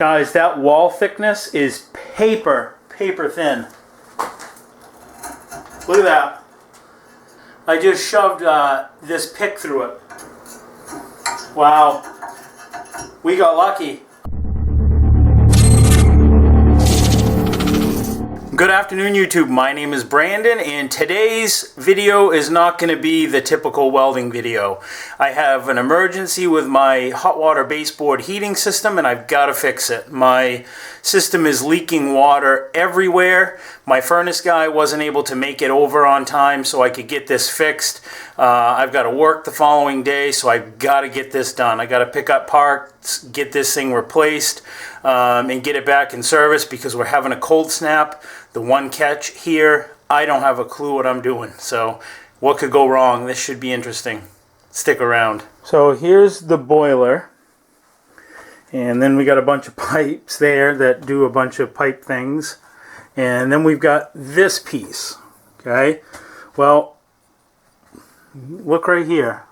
Guys, that wall thickness is paper thin. Look at that. I just shoved this pick through it. Wow. We got lucky. Good afternoon, YouTube. My name is Brandon, and today's video is not going to be the typical welding video. I have an emergency with my hot water baseboard heating system, and I've got to fix it. My system is leaking water everywhere. My furnace guy wasn't able to make it over on time so I could get this fixed. I've got to work the following day, so I've got to get this done. I got to pick up parts, get this thing replaced, and get it back in service because we're having a cold snap. The one catch here, I don't have a clue what I'm doing. So what could go wrong? This should be interesting. Stick around. So here's the boiler. And then we got a bunch of pipes there that do a bunch of pipe things. And then we've got this piece. Okay. Well, look right here.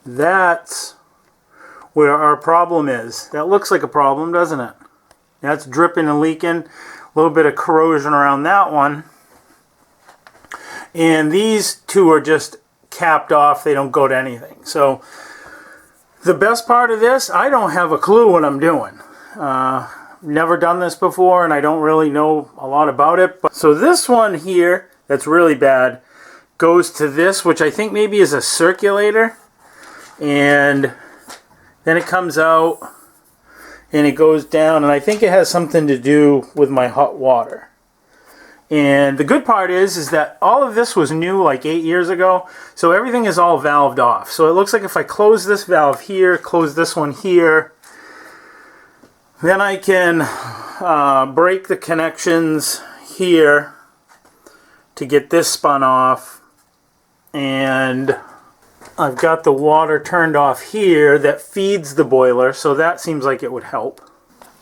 That's where our problem is. That looks like a problem, doesn't it? That's dripping and leaking. A little bit of corrosion around that one. And these two are just capped off. They don't go to anything. So the best part of this, I don't have a clue what I'm doing. Never done this before, and I don't really know a lot about it. But so this one here, that's really bad, goes to this, which I think maybe is a circulator. And then it comes out and it goes down, and I think it has something to do with my hot water. And the good part is that all of this was new like 8 years ago, so everything is all valved off. So it looks like if I close this valve here, close this one here, then I can break the connections here to get this spun off, and I've got the water turned off here that feeds the boiler, so that seems like it would help.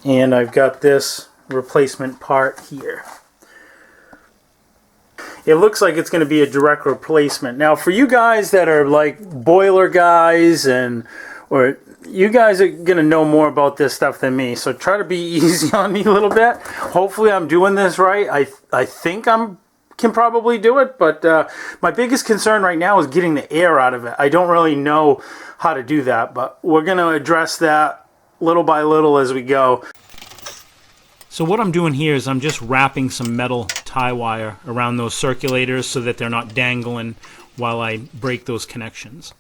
And I've got this replacement part here. It looks like it's going to be a direct replacement. Now, for you guys that are like boiler guys, or you guys are going to know more about this stuff than me, so try to be easy on me a little bit. Hopefully I'm doing this right. I think can probably do it, but my biggest concern right now is getting the air out of it. I don't really know how to do that, but we're going to address that little by little as we go. So what I'm doing here is I'm just wrapping some metal tie wire around those circulators so that they're not dangling while I break those connections.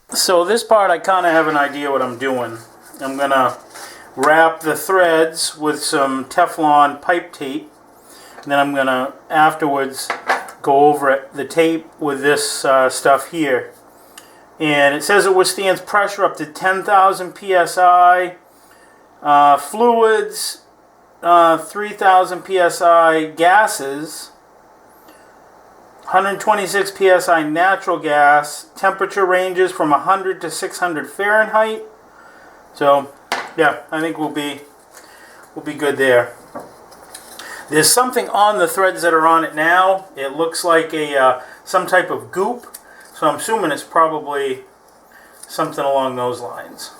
So this part, I kind of have an idea what I'm doing. I'm going to wrap the threads with some Teflon pipe tape. And then I'm going to afterwards go over the tape with this stuff here. And it says it withstands pressure up to 10,000 psi, fluids 3,000 psi, gases 126 psi natural gas, temperature ranges from 100 to 600 Fahrenheit. So yeah, I think we'll be good there. There's something on the threads that are on it now. It looks like some type of goop, so I'm assuming it's probably something along those lines.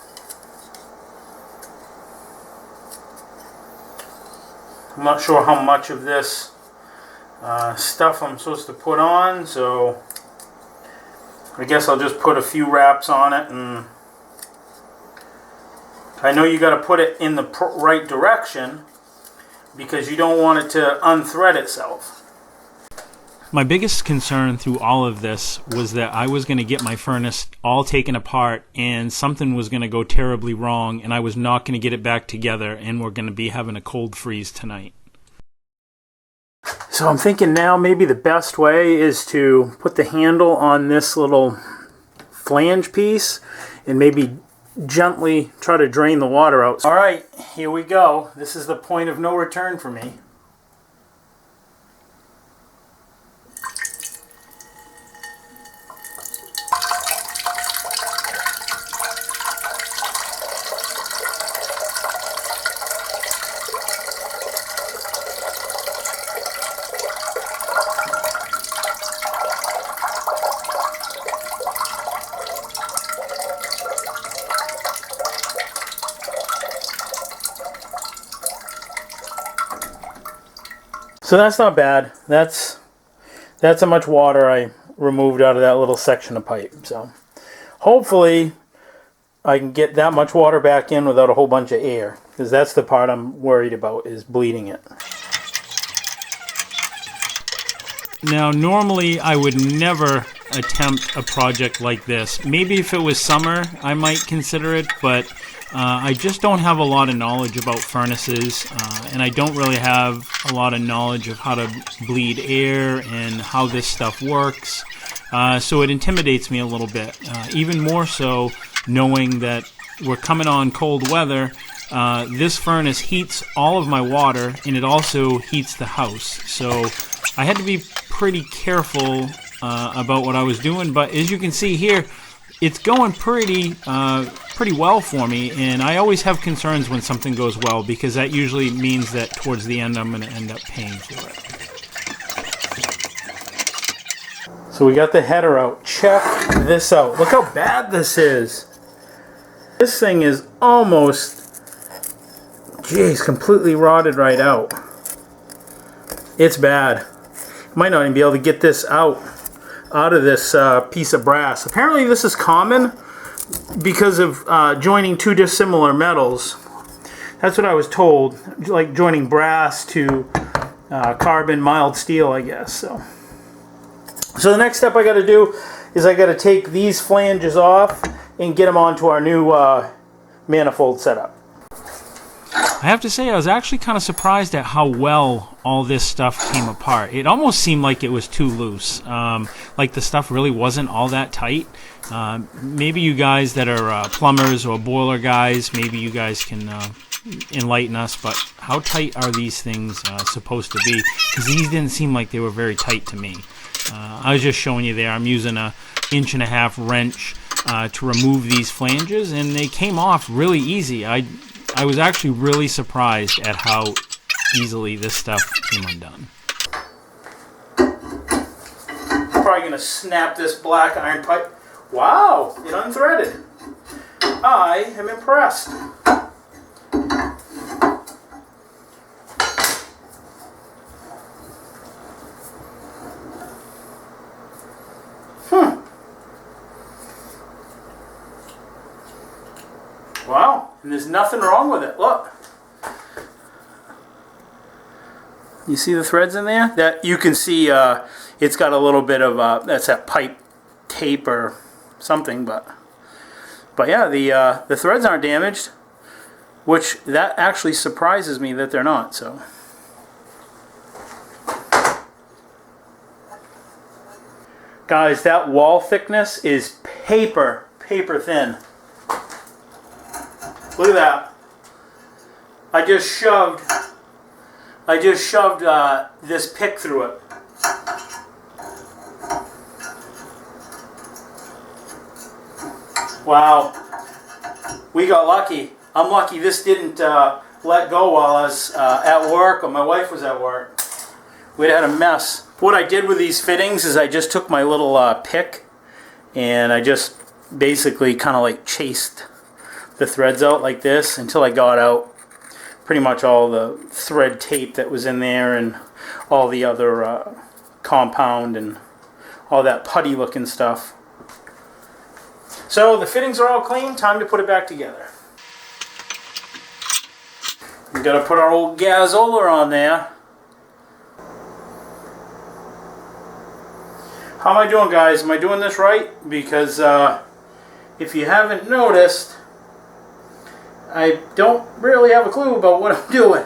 I'm not sure how much of this stuff I'm supposed to put on, so I guess I'll just put a few wraps on it. And I know you got to put it in the right direction, because you don't want it to unthread itself. My biggest concern through all of this was that I was going to get my furnace all taken apart and something was going to go terribly wrong and I was not going to get it back together and we're going to be having a cold freeze tonight. So I'm thinking now maybe the best way is to put the handle on this little flange piece and maybe gently try to drain the water out. All right, here we go. This is the point of no return for me. So that's not bad. That's how much water I removed out of that little section of pipe. So hopefully I can get that much water back in without a whole bunch of air, because that's the part I'm worried about, is bleeding it. Now, normally I would never attempt a project like this. Maybe if it was summer, I might consider it, but I just don't have a lot of knowledge about furnaces, and I don't really have a lot of knowledge of how to bleed air and how this stuff works. So it intimidates me a little bit, even more so knowing that we're coming on cold weather. This furnace heats all of my water, and it also heats the house. So I had to be pretty careful about what I was doing, but as you can see here, it's going pretty well for me, and I always have concerns when something goes well, because that usually means that towards the end I'm going to end up paying for it. So we got the header out. Check this out. Look how bad this is. This thing is almost, geez, completely rotted right out. It's bad. Might not even be able to get this out of this piece of brass. Apparently this is common because of joining two dissimilar metals. That's what I was told, like joining brass to carbon mild steel, I guess. So the next step I got to do is I got to take these flanges off and get them onto our new manifold setup. I have to say, I was actually kind of surprised at how well all this stuff came apart. It almost seemed like it was too loose, like the stuff really wasn't all that tight. Maybe you guys that are plumbers or boiler guys, maybe you guys can enlighten us, but how tight are these things supposed to be? Because these didn't seem like they were very tight to me. I was just showing you there, I'm using a 1.5-inch wrench to remove these flanges, and they came off really easy. I was actually really surprised at how easily this stuff came undone. Probably going to snap this black iron pipe. Wow, it unthreaded. I am impressed. Wow, and there's nothing wrong with it. Look. You see the threads in there? That you can see it's got a little bit of that's that pipe tape or something, but yeah, the threads aren't damaged, which that actually surprises me that they're not. So guys, that wall thickness is paper thin. Look at that. I just shoved this pick through it. Wow. We got lucky. I'm lucky this didn't let go while I was at work, or my wife was at work. We'd had a mess. What I did with these fittings is I just took my little pick and I just basically kind of like chased the threads out like this until I got out pretty much all the thread tape that was in there and all the other compound and all that putty looking stuff. So the fittings are all clean, time to put it back together. We gotta put our old Gazola on there. How am I doing, guys? Am I doing this right? Because if you haven't noticed, I don't really have a clue about what I'm doing.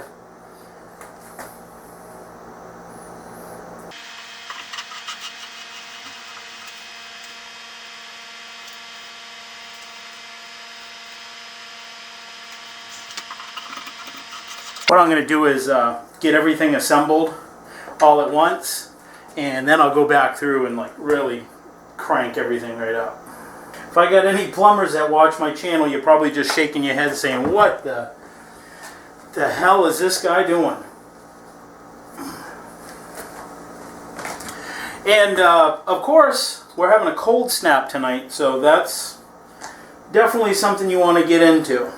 What I'm going to do is get everything assembled all at once, and then I'll go back through and like really crank everything right up. If I got any plumbers that watch my channel, you're probably just shaking your head saying, what the hell is this guy doing? And of course, we're having a cold snap tonight, so that's definitely something you want to get into.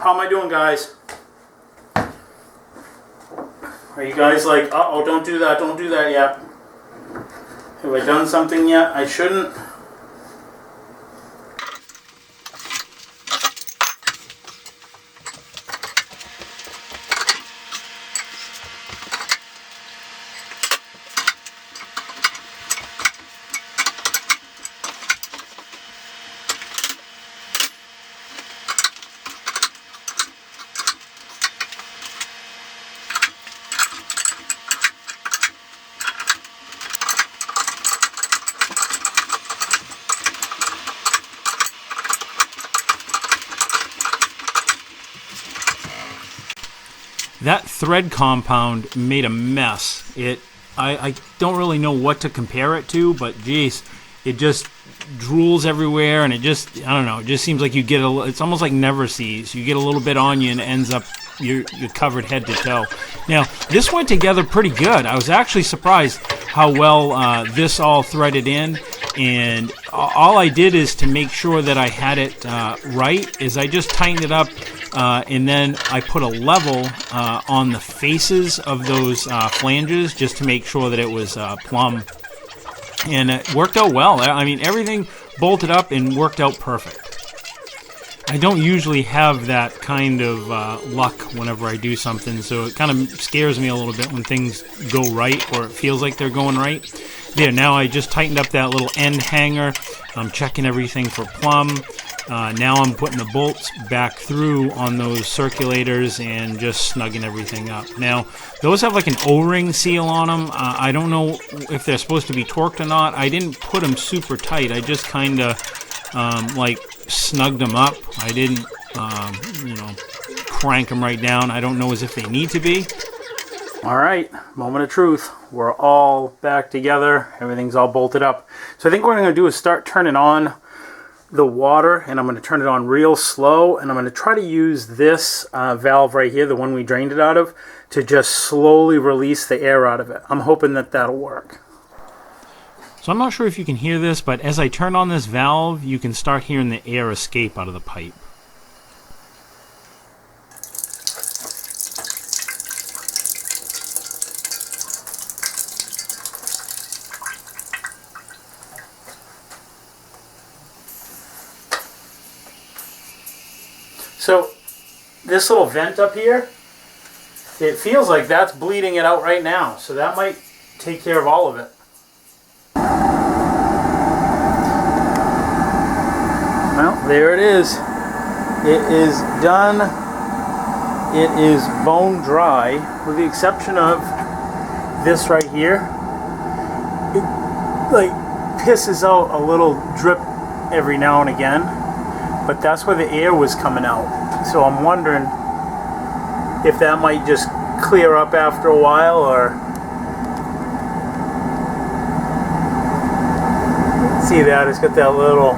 How am I doing, guys? Are you guys like, uh-oh, don't do that yet? Have I done something yet I shouldn't? That thread compound made a mess. I don't really know what to compare it to, but geez, it just drools everywhere, and it just, I don't know, it just seems like you get it's almost like never sees. You get a little bit on you and it ends up you're covered head to toe. Now, this went together pretty good. I was actually surprised how well this all threaded in, and all I did is to make sure that I had it right, is I just tightened it up, and then I put a level on the faces of those flanges just to make sure that it was plumb. And it worked out well. I mean, everything bolted up and worked out perfect. I don't usually have that kind of luck whenever I do something, so it kind of scares me a little bit when things go right, or it feels like they're going right. There, now I just tightened up that little end hanger. I'm checking everything for plumb. Now I'm putting the bolts back through on those circulators and just snugging everything up. Now, those have like an O-ring seal on them. I don't know if they're supposed to be torqued or not. I didn't put them super tight. I just kind of like snugged them up. I didn't, crank them right down. I don't know as if they need to be. All right, moment of truth. We're all back together. Everything's all bolted up. So I think what I'm going to do is start turning on the water, and I'm going to turn it on real slow, and I'm going to try to use this valve right here, the one we drained it out of, to just slowly release the air out of it. I'm hoping that that'll work. So I'm not sure if you can hear this, but as I turn on this valve, you can start hearing the air escape out of the pipe. So this little vent up here, it feels like that's bleeding it out right now. So that might take care of all of it. Well, there it is. It is done. It is bone dry, with the exception of this right here. It like pisses out a little drip every now and again, but that's where the air was coming out. So I'm wondering if that might just clear up after a while, or see that it's got that little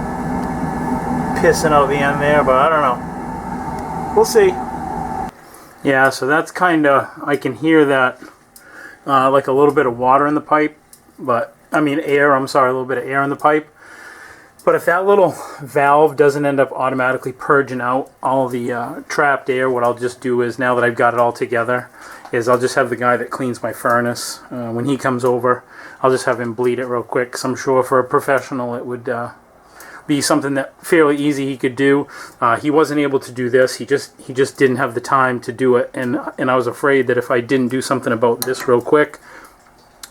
pissing out the end there, but I don't know. We'll see. Yeah, so that's kind of, I can hear that like a little bit of water in the pipe, but I mean air, I'm sorry, a little bit of air in the pipe. But if that little valve doesn't end up automatically purging out all the trapped air, what I'll just do is, now that I've got it all together, is I'll just have the guy that cleans my furnace, when he comes over, I'll just have him bleed it real quick, because I'm sure for a professional it would be something that fairly easy he could do. He wasn't able to do this. He just didn't have the time to do it, and I was afraid that if I didn't do something about this real quick,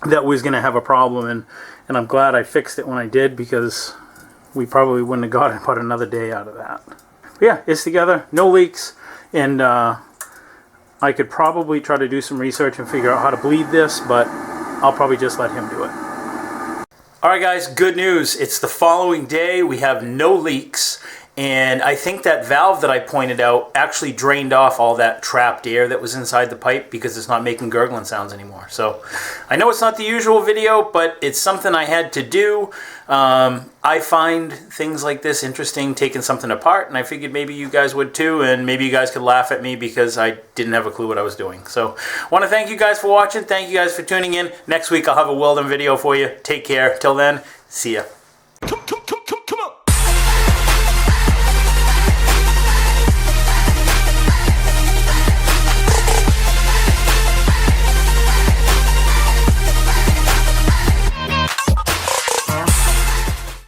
that was going to have a problem, and I'm glad I fixed it when I did, because we probably wouldn't have gotten about another day out of that. But yeah, it's together, no leaks, and I could probably try to do some research and figure out how to bleed this, but I'll probably just let him do it. Alright guys, good news. It's the following day. We have no leaks, and I think that valve that I pointed out actually drained off all that trapped air that was inside the pipe, because it's not making gurgling sounds anymore. So I know it's not the usual video, but it's something I had to do. I find things like this interesting, taking something apart, and I figured maybe you guys would too, and maybe you guys could laugh at me because I didn't have a clue what I was doing. So I want to thank you guys for watching. Thank you guys for tuning in. Next week I'll have a welding video for you. Take care. Till then, see ya.